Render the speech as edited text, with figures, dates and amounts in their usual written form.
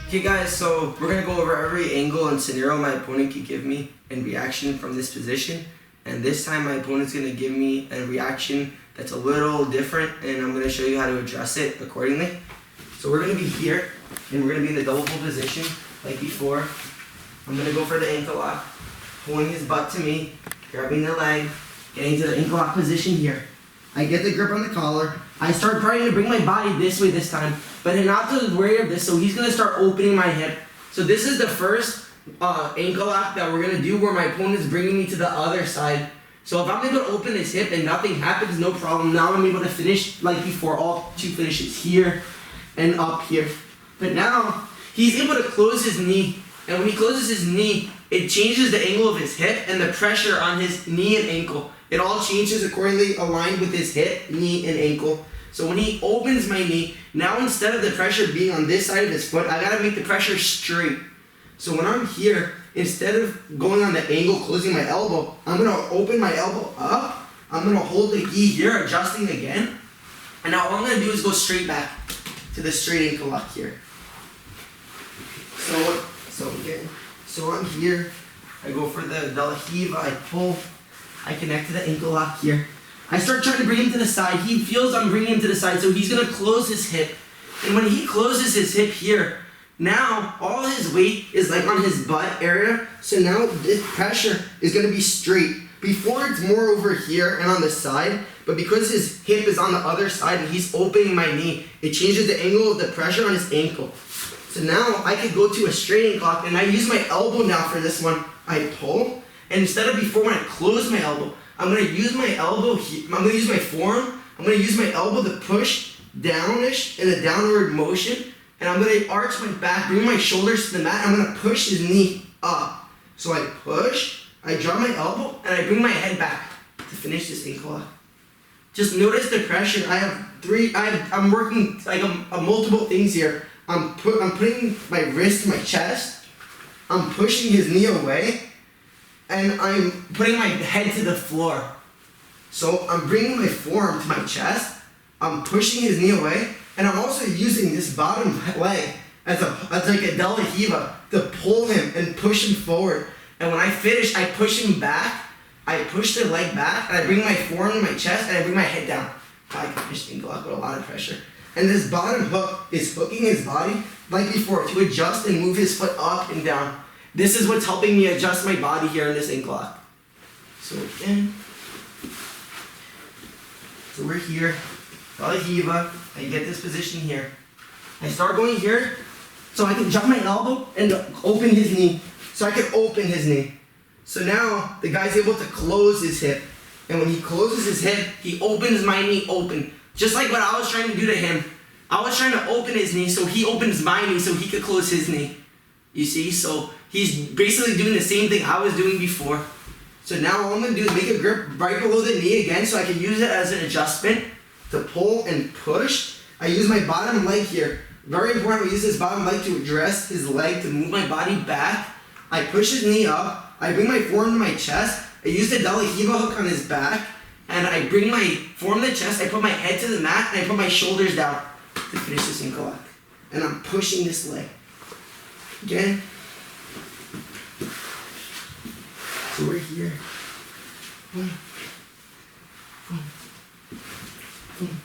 Okay guys, so we're gonna go over every angle and scenario my opponent could give me and reaction from this position. And this time my opponent's gonna give me a reaction that's a little different, and I'm gonna show you how to address it accordingly. So we're gonna be here, and we're gonna be in the double pull position like before. I'm gonna go for the ankle lock, pulling his butt to me, grabbing the leg, getting to the ankle lock position here. I get the grip on the collar. I start trying to bring my body this way this time, but not to worry of this, so he's gonna start opening my hip. So this is the first ankle lock that we're gonna do where my opponent's bringing me to the other side. So if I'm able to open his hip and nothing happens, no problem. Now I'm able to finish like before, all two finishes here and up here. But now he's able to close his knee, and when he closes his knee, it changes the angle of his hip and the pressure on his knee and ankle. It all changes accordingly aligned with his hip, knee, and ankle. So when he opens my knee, now instead of the pressure being on this side of his foot, I gotta make the pressure straight. So when I'm here, instead of going on the angle, closing my elbow, I'm gonna open my elbow up. I'm gonna hold the gi here, adjusting again. And now all I'm gonna do is go straight back to the straight ankle lock here. So I'm here. I go for the de la Riva, I pull. I connect to the ankle lock here. I start trying to bring him to the side. He feels I'm bringing him to the side, so he's gonna close his hip. And when he closes his hip here, now all his weight is like on his butt area. So now this pressure is gonna be straight. Before it's more over here and on the side, but because his hip is on the other side and he's opening my knee, it changes the angle of the pressure on his ankle. So now I could go to a straight ankle lock, and I use my elbow now for this one. I pull. And instead of before when I close my elbow, I'm going to use my elbow here, I'm going to use my forearm, I'm going to use my elbow to push downish in a downward motion, and I'm going to arch my back, bring my shoulders to the mat, I'm going to push his knee up. So I push, I draw my elbow, and I bring my head back to finish this ankle lock. Just notice the pressure. I'm working like multiple things here. I'm putting my wrist to my chest, I'm pushing his knee away, and I'm putting my head to the floor. So I'm bringing my forearm to my chest, I'm pushing his knee away, and I'm also using this bottom leg as like a de la Riva to pull him and push him forward. And when I finish, I push him back, I push the leg back, and I bring my forearm to my chest, and I bring my head down. I can finish the ankle lock with a lot of pressure. And this bottom hook is hooking his body like before to adjust and move his foot up and down. This is what's helping me adjust my body here in this ankle lock. So again, so we're here, de la Riva, I get this position here. I start going here, so I can jump my elbow and open his knee. So I can open his knee. So now the guy's able to close his hip. And when he closes his hip, he opens my knee open. Just like what I was trying to do to him. I was trying to open his knee, so he opens my knee so he could close his knee. You see? So he's basically doing the same thing I was doing before. So now all I'm going to do is make a grip right below the knee again so I can use it as an adjustment to pull and push. I use my bottom leg here. Very important, I use this bottom leg to address his leg to move my body back. I push his knee up. I bring my forearm to my chest. I use the de la Riva hook on his back. And I bring my forearm to the chest. I put my head to the mat and I put my shoulders down to finish this ankle lock. And I'm pushing this leg. Again. So we're here. Boom. Boom. Boom.